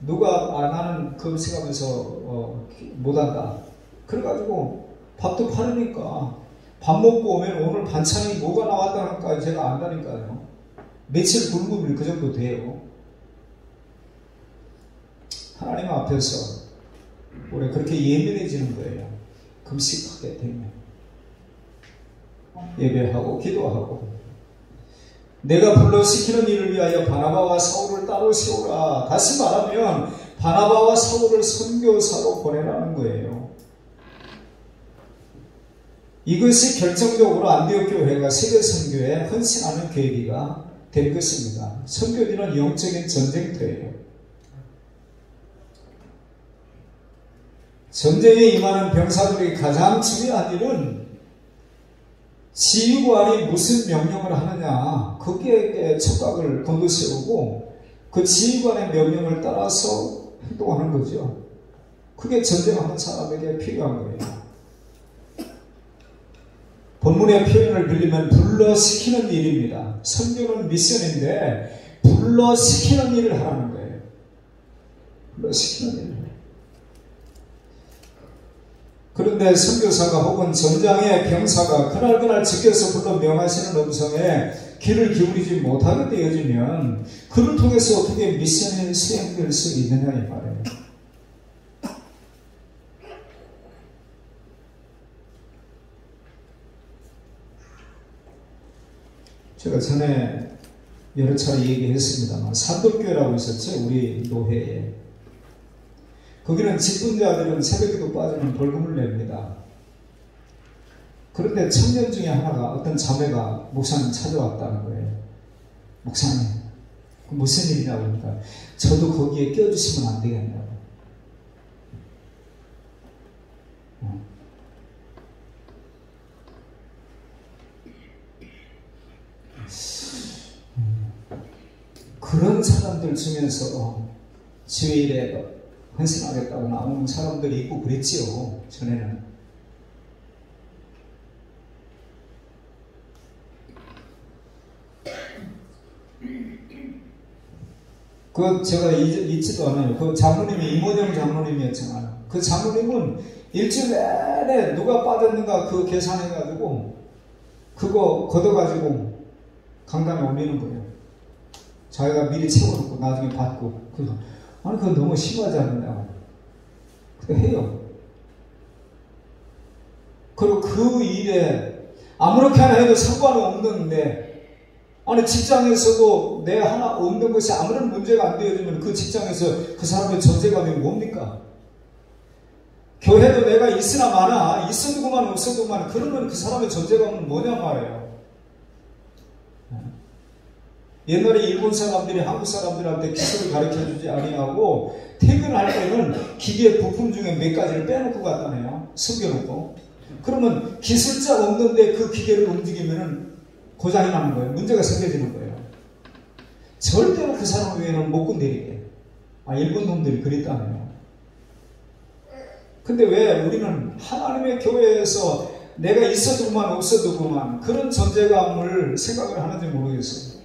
누가 나는 금식하면서 못한다 그래가지고 밥도 팔으니까 밥 먹고 오면 오늘 반찬이 뭐가 나왔다니까 제가 안다니까요. 며칠 굶으면 그 정도 돼요. 하나님 앞에서 우리 그렇게 예민해지는 거예요. 금식하게 되면 예배하고 기도하고 내가 불러 시키는 일을 위하여 바나바와 사울을 따로 세우라. 다시 말하면 바나바와 사울을 선교사로 보내라는 거예요. 이것이 결정적으로 안디옥 교회가 세계 선교에 헌신하는 계기가 될 것입니다. 선교지는 영적인 전쟁터예요. 전쟁에 임하는 병사들이 가장 중요한 일은 지휘관이 무슨 명령을 하느냐 거기에 촉각을 곤두세우고 그 지휘관의 명령을 따라서 행동하는 거죠. 그게 전쟁하는 사람에게 필요한 거예요. 본문의 표현을 빌리면 불러시키는 일입니다. 선교는 미션인데 불러시키는 일을 하라는 거예요. 불러시키는 일. 그런데 선교사가 혹은 전장의 병사가 그날그날 지켜서 불러 명하시는 음성에 귀를 기울이지 못하게 되어지면 그를 통해서 어떻게 미션이 수행될 수 있느냐 이 말이에요. 제가 전에 여러 차례 얘기했습니다만 산돌교회라고 있었죠. 우리 노회에. 거기는 직분자들은 새벽에도 빠지면 벌금을 냅니다. 그런데 청년 중에 하나가 어떤 자매가 목사님 찾아왔다는 거예요. 목사님 무슨 일이냐고 하니까 저도 거기에 껴주시면 안 되겠냐고. 그런 사람들 중에서 주일에 헌신하겠다고 나오는 사람들이 있고 그랬지요. 전에는. 제가 잊지도 않아요. 그 장로님이 이모정 장로님이었잖아요. 그 장로님은 일주일 내내 누가 빠졌는가 그 계산해가지고 그거 걷어가지고 강단에 올리는 거예요. 자기가 미리 채워놓고 나중에 받고. 아니 그거 너무 심하지 않느냐고. 그거 해요. 그리고 그 일에 아무렇게나 해도 상관없는데, 아니 직장에서도 내 하나 없는 것이 아무런 문제가 안 되어지면 그 직장에서 그 사람의 존재감이 뭡니까? 교회도 내가 있으나 마나, 있어도 그만 없어도 그만, 그러면 그 사람의 존재감은 뭐냐 말이에요. 옛날에 일본 사람들이 한국 사람들한테 기술을 가르쳐주지 아니하고 퇴근할 때는 기계 부품 중에 몇 가지를 빼놓고 갔다네요. 숨겨놓고. 그러면 기술자 없는데 그 기계를 움직이면은 고장이 나는 거예요. 문제가 생겨지는 거예요. 절대로 그 사람 외에는 못 건드리게. 일본 놈들이 그랬다네요. 근데 왜 우리는 하나님의 교회에서 내가 있어도 그만 없어도 그만 그런 존재감을 생각을 하는지 모르겠어요.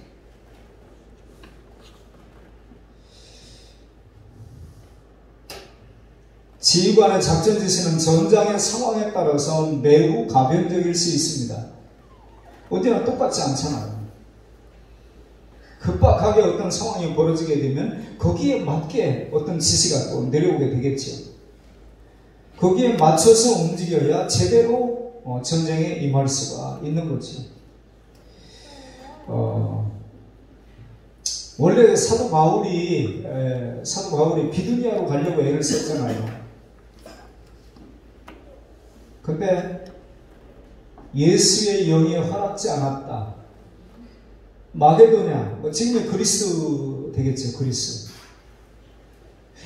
지휘관의 작전 지시는 전장의 상황에 따라서 매우 가변적일 수 있습니다. 어디나 똑같지 않잖아요. 급박하게 어떤 상황이 벌어지게 되면 거기에 맞게 어떤 지시가 또 내려오게 되겠죠. 거기에 맞춰서 움직여야 제대로 전쟁에 임할 수가 있는 거죠. 원래 사도 바울이 비두니아로 가려고 애를 썼잖아요. 근데 예수의 영이 허락지 않았다. 마게도냐, 지금의 그리스 되겠죠. 그리스.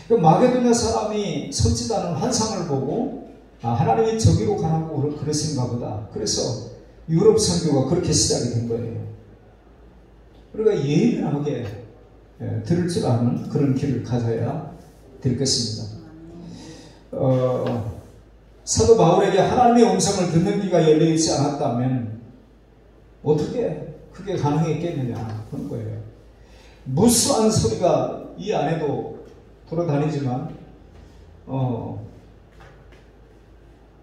그 마게도냐 사람이 선지자는 환상을 보고 하나님이 저기로 가라고 그러신가 보다. 그래서 유럽 선교가 그렇게 시작이 된 거예요. 우리가 예민하게 들을 줄 아는 그런 길을 가져야 될 것입니다. 사도 바울에게 하나님의 음성을 듣는 귀가 열려있지 않았다면 어떻게 그게 가능했겠느냐 그런 거예요. 무수한 소리가 이 안에도 돌아다니지만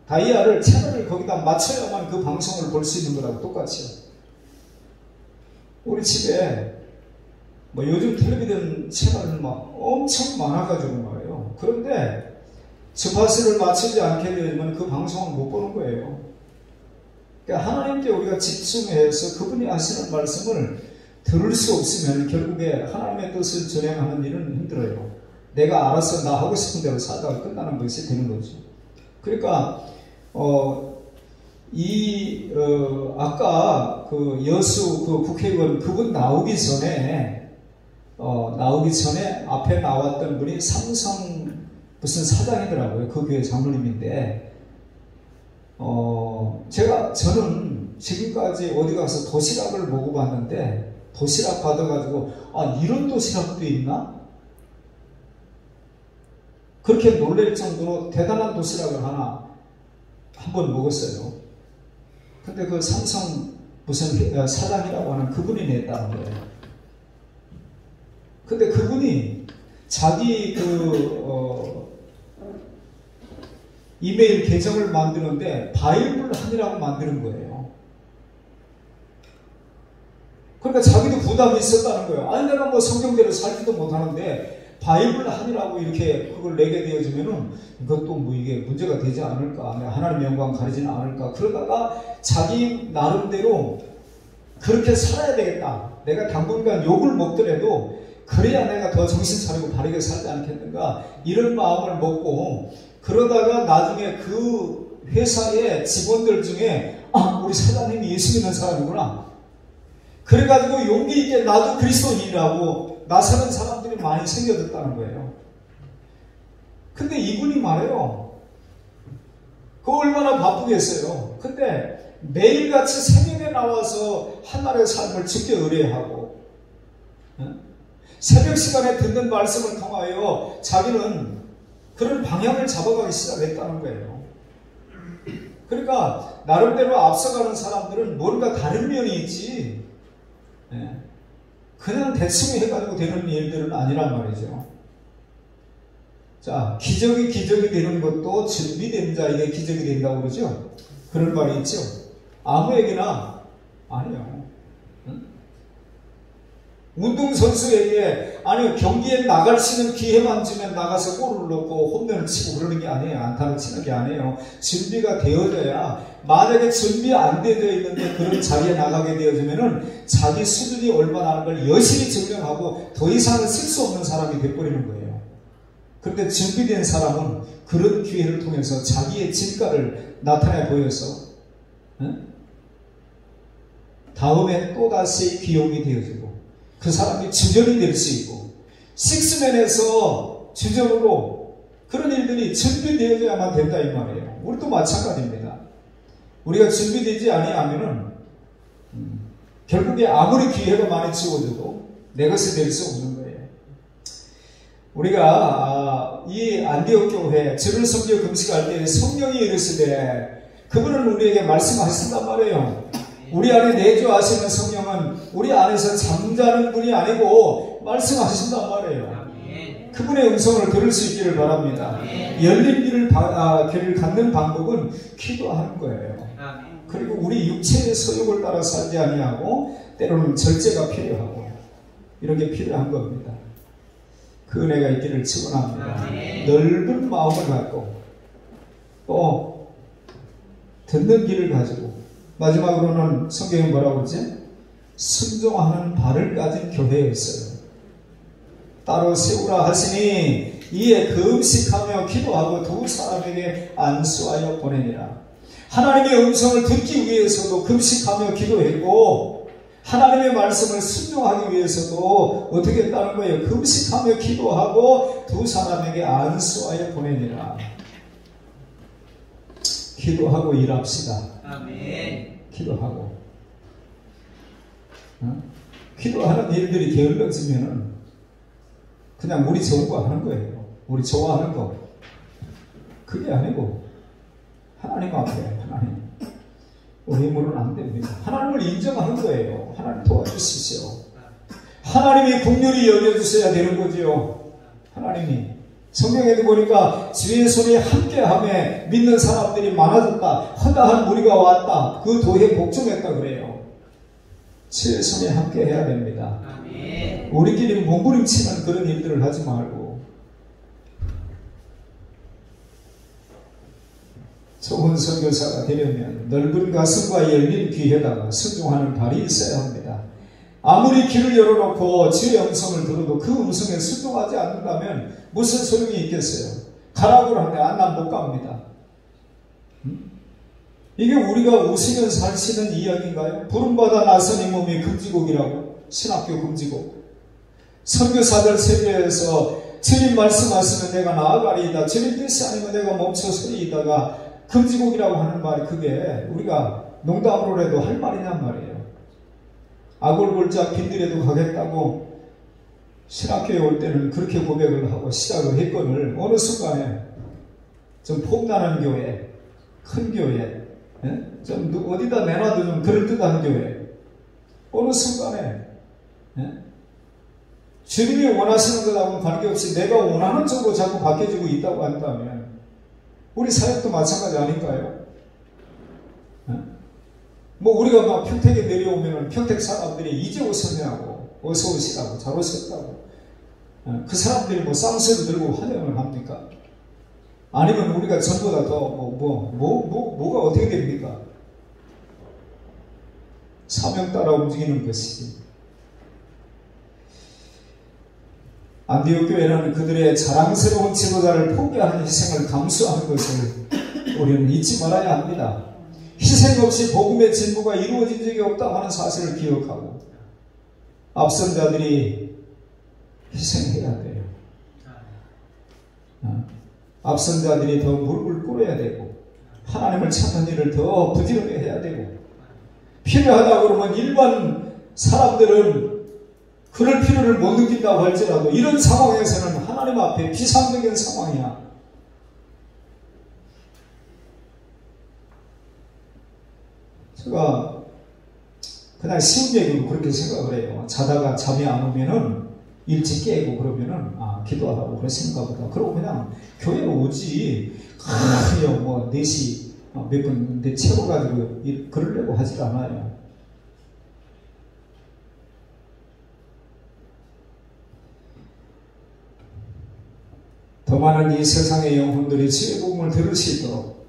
다이아를 채널을 거기다 맞춰야만 그 방송을 볼 수 있는 거라고 똑같이요. 우리 집에 요즘 텔레비전 채널은 막 엄청 많아가지고 말이에요. 그런데 주파수를 맞추지 않게 되면 그 방송을 못 보는 거예요. 그러니까 하나님께 우리가 집중해서 그분이 하시는 말씀을 들을 수 없으면 결국에 하나님의 뜻을 전행하는 일은 힘들어요. 내가 알아서 나 하고 싶은 대로 살다가 끝나는 것이 되는 거죠. 그러니까 아까 그 여수 그 국회의원 그분 나오기 전에 앞에 나왔던 분이 삼성 무슨 사장이더라고요. 그 교회 장로님인데, 저는 지금까지 어디 가서 도시락을 먹어봤는데, 도시락 받아가지고, 이런 도시락도 있나? 그렇게 놀랄 정도로 대단한 도시락을 하나 한 번 먹었어요. 근데 그 삼성 무슨 사장이라고 하는 그분이 냈다는 거예요. 근데 그분이 자기 이메일 계정을 만드는데 바이블 한이라고 만드는 거예요. 그러니까 자기도 부담이 있었다는 거예요. 아니 내가 뭐 성경대로 살지도 못하는데 바이블 한이라고 이렇게 그걸 내게 되어지면은 이것도 뭐 이게 문제가 되지 않을까, 하나님 영광 가리지는 않을까. 그러다가 자기 나름대로 그렇게 살아야 되겠다. 내가 당분간 욕을 먹더라도 그래야 내가 더 정신 차리고 바르게 살지 않겠는가, 이런 마음을 먹고, 그러다가 나중에 그 회사의 직원들 중에 우리 사장님이 예수 믿는 사람이구나, 그래가지고 용기 있게 나도 그리스도인이라고 나서는 사람들이 많이 생겨졌다는 거예요. 근데 이분이 말해요. 그거 얼마나 바쁘겠어요. 근데 매일같이 새벽에 나와서 하나님의 삶을 죽게 의뢰하고, 새벽 시간에 듣는 말씀을 통하여 자기는 그런 방향을 잡아가기 시작했다는 거예요. 그러니까 나름대로 앞서가는 사람들은 뭔가 다른 면이 있지, 그냥 대충 해가지고 되는 일들은 아니란 말이죠. 자, 기적이 되는 것도 준비된 자에게 기적이 된다고 그러죠. 그런 말이 있죠. 아무에게나 아니요. 운동선수에게 경기에 나갈 수 있는 기회만 주면 나가서 골을 넣고 홈런을 치고 그러는 게 아니에요. 안타를 치는 게 아니에요. 준비가 되어져야, 만약에 준비 안 되어 있는데 그런 자리에 나가게 되어지면은 자기 수준이 얼마나 하는 걸 여실히 증명하고 더 이상은 쓸 수 없는 사람이 되어버리는 거예요. 그런데 준비된 사람은 그런 기회를 통해서 자기의 진가를 나타내 보여서 다음에 또다시 기용이 되어지고 그 사람이 주전이 될 수 있고, 식스맨에서 주전으로 그런 일들이 준비되어야만 된다 이 말이에요. 우리도 마찬가지입니다. 우리가 준비되지 아니하면은 결국에 아무리 기회가 많이 주어져도 내 것이 될 수 없는 거예요. 우리가 이 안디옥 교회 주를 섬겨 금식할 때 성령이 이르시되 그분은 우리에게 말씀하신단 말이에요. 우리 안에 내주하시는 성령은 우리 안에서 잠자는 분이 아니고 말씀하신단 말이에요. 그분의 음성을 들을 수 있기를 바랍니다. 열린 길을 갖는 방법은 기도하는 거예요. 그리고 우리 육체의 소욕을 따라 살지 아니하고 때로는 절제가 필요하고 이런 게 필요한 겁니다. 그 은혜가 있기를 축원합니다. 넓은 마음을 갖고 또 듣는 길을 가지고, 마지막으로는 성경이 뭐라고 그러지? 순종하는 발을 가진 교회였어요. 따로 세우라 하시니 이에 금식하며 기도하고 두 사람에게 안수하여 보내니라. 하나님의 음성을 듣기 위해서도 금식하며 기도했고, 하나님의 말씀을 순종하기 위해서도 어떻게 했다는 거예요? 금식하며 기도하고 두 사람에게 안수하여 보내니라. 기도하고 일합시다. 아멘. 기도하고. 기도하는 일들이 게을러지면은 그냥 우리 좋은 거 하는 거예요. 우리 좋아하는 거. 그게 아니고 하나님 앞에, 하나님, 우리 힘으로는 안 됩니다. 하나님을 인정하는 거예요. 하나님 도와주시오. 하나님이 긍휼히 여겨주셔야 되는 거지요. 하나님이. 성경에도 보니까 주의 손이 함께함에 믿는 사람들이 많아졌다. 허다한 무리가 왔다. 그 도에 복종했다 그래요. 주의 손이 함께해야 됩니다. 아멘. 우리끼리 몸부림치는 그런 일들을 하지 말고 좋은 선교사가 되려면 넓은 가슴과 열린 귀에다가 순종하는 발이 있어야 합니다. 아무리 길을 열어놓고 주의 음성을 들어도 그 음성에 순종하지 않는다면 무슨 소용이 있겠어요? 가라고 하는데 난 못 갑니다. 이게 우리가 웃으면 살시는 이야기인가요? 부름받아 나선 이 몸이 금지곡이라고, 신학교 금지곡. 선교사들 세계에서 주님 말씀하시면 내가 나아가리이다, 주님 뜻이 아니면 내가 멈춰 서리이다가 금지곡이라고 하는 말이, 그게 우리가 농담으로라도 할 말이냔 말이에요. 아골골짝 빈들에도 가겠다고 신학교에 올 때는 그렇게 고백을 하고 시작을 했거늘, 어느 순간에 좀 폼나는 교회, 큰 교회, 좀 어디다 내놔도 좀 그럴듯한 교회, 어느 순간에 주님이 원하시는 것하고는 관계없이 내가 원하는 쪽으로 자꾸 바뀌어지고 있다고 한다면 우리 사역도 마찬가지 아닐까요? 뭐 우리가 막 평택에 내려오면 평택 사람들이 이제 오셨냐고, 어서 오시라고, 잘 오셨다고, 그 사람들이 뭐 쌍수를 들고 환영을 합니까? 아니면 우리가 전보다 더 뭐가 어떻게 됩니까? 사명 따라 움직이는 것이지. 안디옥 교회는 그들의 자랑스러운 지도자를 포기하는 희생을 감수하는 것을 우리는 잊지 말아야 합니다. 희생 없이 복음의 진보가 이루어진 적이 없다고 하는 사실을 기억하고 앞선 자들이 희생해야 돼요. 앞선 자들이 더 무릎을 꿇어야 되고 하나님을 찾는 일을 더 부지런히 해야 되고 필요하다 그러면 일반 사람들은 그럴 필요를 못 느낀다고 할지라도 이런 상황에서는 하나님 앞에 비상적인 상황이야. 제가 그냥 쉬운 얘기로 그렇게 생각을 해요. 자다가 잠이 안 오면은 일찍 깨고 그러면은 기도하라고 그랬는가 보다. 그러고 그냥 교회로 오지. 그냥 뭐 4시 몇 분 내 채워가지고 그러려고 하질 않아요. 더 많은 이 세상의 영혼들이 주의 복음을 들을 수 있도록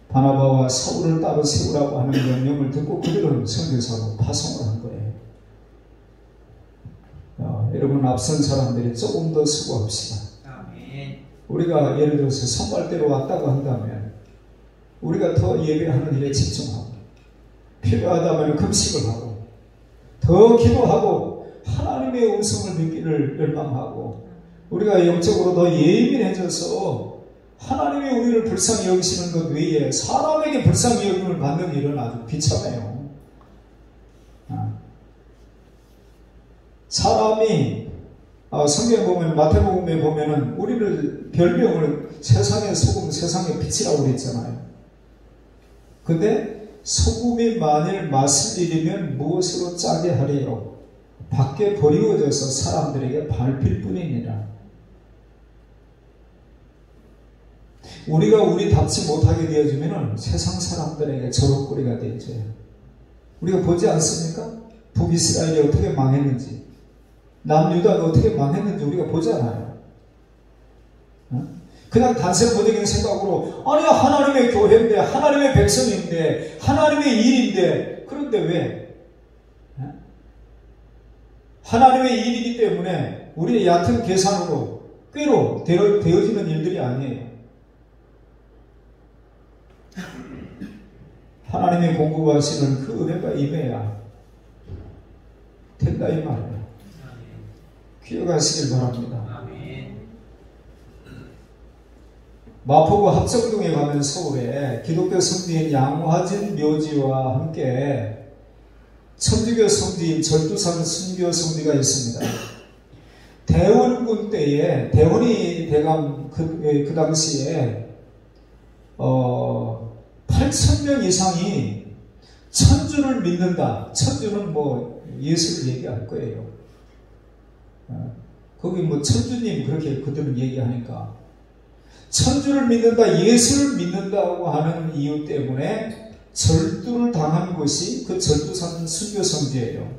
바나바와 사울을 따로 세우라고 하는 명령을 듣고 그들은 선교사로 파송을 한 거예요. 여러분 앞선 사람들이 조금 더 수고합시다. 우리가 예를 들어서 선발대로 왔다고 한다면 우리가 더 예배하는 일에 집중하고 필요하다면 금식을 하고 더 기도하고 하나님의 음성을 듣기를 열망하고 우리가 영적으로 더 예민해져서 하나님이 우리를 불쌍히 여기시는 것 외에 사람에게 불쌍히 여김을 받는 일은 아주 비참해요. 사람이 성경에 보면 마태복음에 보면은 우리를 별명을 세상의 소금, 세상의 빛이라고 그랬잖아요. 근데 소금이 만일 맛을 잃으면 무엇으로 짜게 하리요? 밖에 버리워져서 사람들에게 밟힐 뿐이니라. 우리가 우리답지 못하게 되어지면 세상 사람들에게 저럭거리가 되죠. 우리가 보지 않습니까? 북이스라엘이 어떻게 망했는지, 남유다가 어떻게 망했는지 우리가 보잖아요. 그냥 단세포적인 생각으로 아니 하나님의 교회인데 하나님의 백성인데 하나님의 일인데 그런데 왜? 하나님의 일이기 때문에 우리의 얕은 계산으로 꾀로 되어지는 일들이 아니에요. 하나님이 공급하시는 그 은혜가 임해야 된다 이 말이에요. 기억하시길 바랍니다. 마포구 합정동에 가면 서울에 기독교 성지인 양화진 묘지와 함께 천주교 성지인 절두산 순교 성지가 있습니다. 대원군 때에 대원이 대감 그 당시에 8,000명 이상이 천주를 믿는다. 천주는 뭐 예수를 얘기할 거예요. 거기 뭐 천주님 그렇게 그들은 얘기하니까 천주를 믿는다, 예수를 믿는다고 하는 이유 때문에 절두를 당한 곳이 그 절두산 순교성지예요.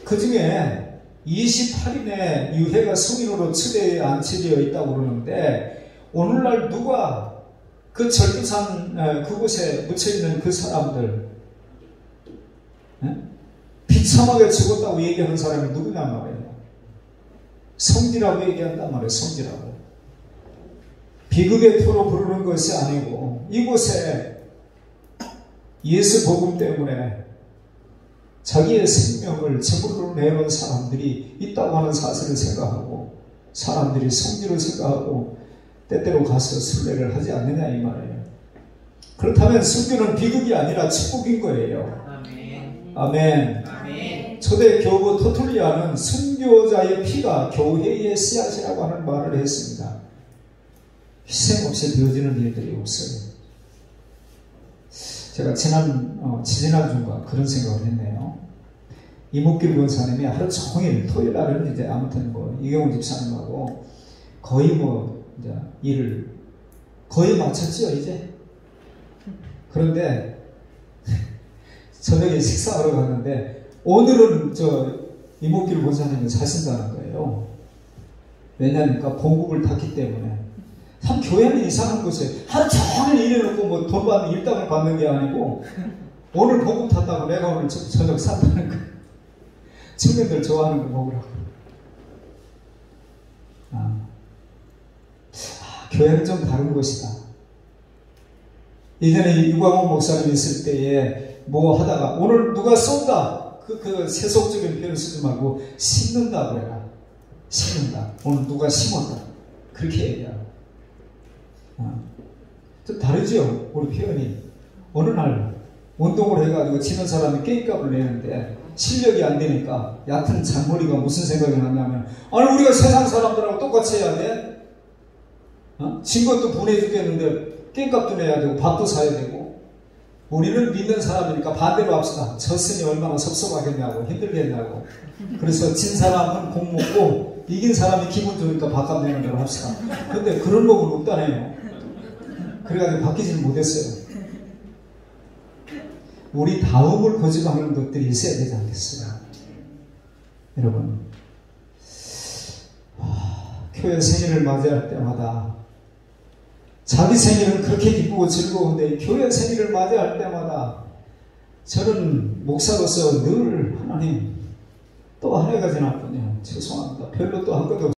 그 중에 28인의 유해가 성인으로 추대에 안치되어 있다고 그러는데 오늘날 누가 그 절두산 그곳에 묻혀있는 그 사람들 비참하게 죽었다고 얘기하는 사람이 누구냐 말이에요. 성지라고 얘기한단 말이에요. 성지라고. 비극의 토로 부르는 것이 아니고 이곳에 예수 복음 때문에 자기의 생명을 제물로 내놓은 사람들이 있다고 하는 사실을 생각하고 사람들이 성지를 생각하고 때때로 가서 순례를 하지 않느냐 이 말이에요. 그렇다면 순교는 비극이 아니라 축복인 거예요. 아멘. 아멘. 아멘. 초대 교부 토툴리아는 순교자의 피가 교회의 씨앗이라고 하는 말을 했습니다. 희생 없이 되어지는 일들이 없어요. 제가 지지난주인가 그런 생각을 했네요. 이목길 권사님이 하루 종일 토요일 날은 이제 아무튼 뭐 이경훈 집사님하고 거의 뭐 이제 일을 거의 마쳤지요 이제. 그런데 저녁에 식사하러 갔는데 오늘은 이목길 권사님이 사신다는 거예요. 왜냐니까 봉급을 탔기 때문에. 참 교회는 이상한 것이에요. 하루 종일 일해놓고 뭐 돈 받는 일당을 받는 게 아니고 오늘 복음 탔다고 내가 오늘 저녁 산다는 거. 청년들 좋아하는 거 먹으라고. 교회는 좀 다른 것이다. 예전에 유광호 목사님 있을 때에 뭐 하다가 오늘 누가 쏜다. 그 세속적인 표현 쓰지 말고 심는다 그래라. 심는다. 오늘 누가 심었다. 그렇게 얘기하고. 좀 다르죠? 우리 표현이. 어느 날 운동을 해가지고 치는 사람이 게임값을 내는데 실력이 안 되니까 얕은 잔머리가 무슨 생각이 났냐면 아니 우리가 세상 사람들하고 똑같이 해야 돼? 진 것도 분해해 주겠는데 게임값도 내야 되고 밥도 사야 되고 우리는 믿는 사람이니까 반대로 합시다. 졌으니 얼마나 섭섭하겠냐고 힘들겠냐고. 그래서 진 사람은 공 먹고 이긴 사람이 기분 좋으니까 밥값 내는 대로 합시다. 근데 그런 법은 없다네요. 그래가지고 바뀌지는 못했어요. 우리 다음을 거듭하는 것들이 있어야 되지 않겠어요? 여러분, 교회 생일을 맞이할 때마다 자기 생일은 그렇게 기쁘고 즐거운데 교회 생일을 맞이할 때마다 저는 목사로서 늘 하나님 또 한 해가 지났군요. 죄송합니다. 별로 또 한 것도 없어요.